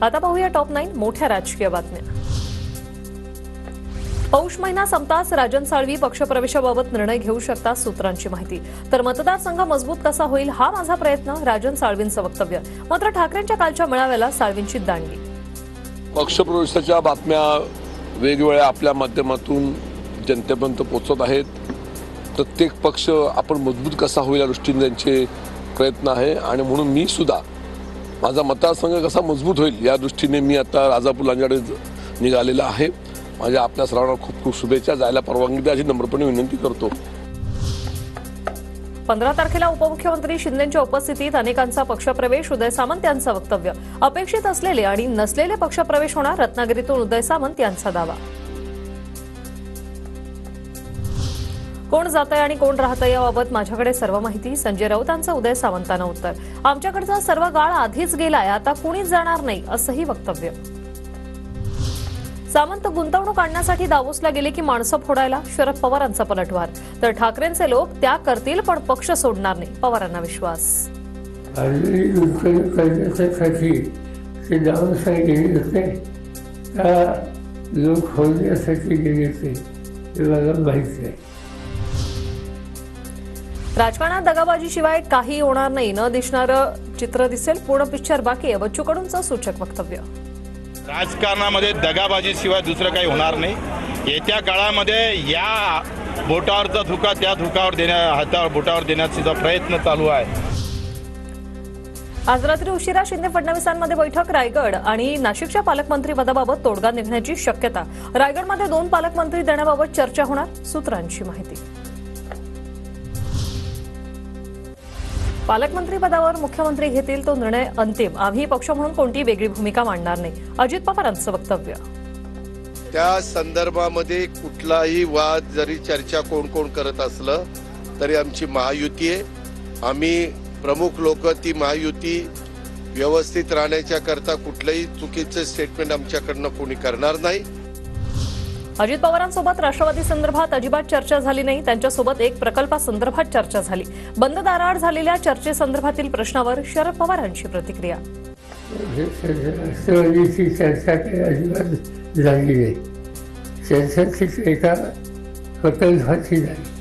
आता पाहूया टॉप 9 मोठ्या राजकीय बातम्या। पौष महिना संपताच राजन साळवी पक्षप्रवेशाबाबत निर्णय घेऊ शकतात, सूत्रांची माहिती। तर मतदारसंघ मजबूत कसा होईल हा माझा प्रयत्न, राजन साळवींचं वक्तव्य। मात्र ठाकरेंच्या कालच्या मेळाव्याला साळवींची दांडगी। पक्षप्रवेशाच्या बातम्या वेगवेगळ्या आपल्या माध्यमातून जनतेपर्यंत पोहोचत आहेत। प्रत्येक पक्ष आपण मजबूत कसा होईल या दृष्टीने त्यांचे प्रयत्न आहे आणि म्हणून मी सुद्धा माझा मतदारसंघ कसा मजबूत होईल या दृष्टीने मी आता राजापूर लांजाडे निघालेला आहे। माझ्या आपल्या सर्वांना खूप खूप शुभेच्छा। जायला परवानगी द्या अशी नम्रपणे विनंती करतो। 15 तारखेला उपमुख्यमंत्री शिंदेंच्या उपस्थितीत अनेकांचा पक्षप्रवेश, उदय सामंत यांचं वक्तव्य। अपेक्षित असलेले आणि नसलेले पक्षप्रवेश होणार, रत्नागिरीतून उदय सामंत यांचा दावा। कोण जातंय आणि कोण राहतंय याबाबत माझ्याकडे सर्व माहिती, संजय राऊतांचं उदय सामंतांना उत्तर। आमच्याकडचा सर्व गाळ आधीच गेलाय, आता कुणीच जाणार नाही असंही वक्तव्य। सामंत गुंतवणूक आणण्यासाठी दावोसला गेले की माणसं फोडायला, शरद पवारांचा पलटवार। तर ठाकरेंचे लोक त्याग करतील पण पक्ष सोडणार नाही, पवारांना विश्वास। राजकारणात दगाबाजीशिवाय काही होणार नाही, न दिसणारं चित्र दिसेल, पूर्ण पिक्चर बाकी आहे, बच्चू कडूंचं सूचक वक्तव्य। राजकारणामध्ये दगाबाजीशिवाय दुसरं काही होणार नाही। येत्या काळामध्ये या बोटावरचा धुका त्या धुकावर हातावर बोटावर देण्याचा प्रयत्न चालू आहे। आज रात्री उशिरा शिंदे फडणवीसांमध्ये बैठक, रायगड आणि नाशिकच्या पालकमंत्री पदाबाबत तोडगा निघण्याची शक्यता। रायगडमध्ये 2 पालकमंत्री देण्याबाबत चर्चा होणार, सूत्रांची माहिती। पालकमंत्री पदावर मुख्यमंत्री घेतील तो निर्णय अंतिम, आम्ही पक्ष म्हणून कोणती वेगळी भूमिका मांडणार नाही, अजित पवारांचं वक्तव्य। त्या संदर्भामध्ये कुठलाही वाद जरी चर्चा कोण कोण करत असलं तरी आमची महायुती आहे। आम्ही प्रमुख लोक ती महायुती व्यवस्थित राहण्याच्या करता कुठलंही चुकीचं स्टेटमेंट आमच्याकडनं कोणी करणार नाही। अजित पवारांसोबत राष्ट्रवादी संदर्भात अजिबात चर्चा झाली नाही, त्यांच्यासोबत एक प्रकल्पासंदर्भात चर्चा झाली। बंद दाराआड झालेल्या चर्चेसंदर्भातील प्रश्नावर शरद पवारांची प्रतिक्रिया। राष्ट्रवादीची चर्चा काही अजिबात झाली नाही, चर्चा एका प्रकल्पाची झाली।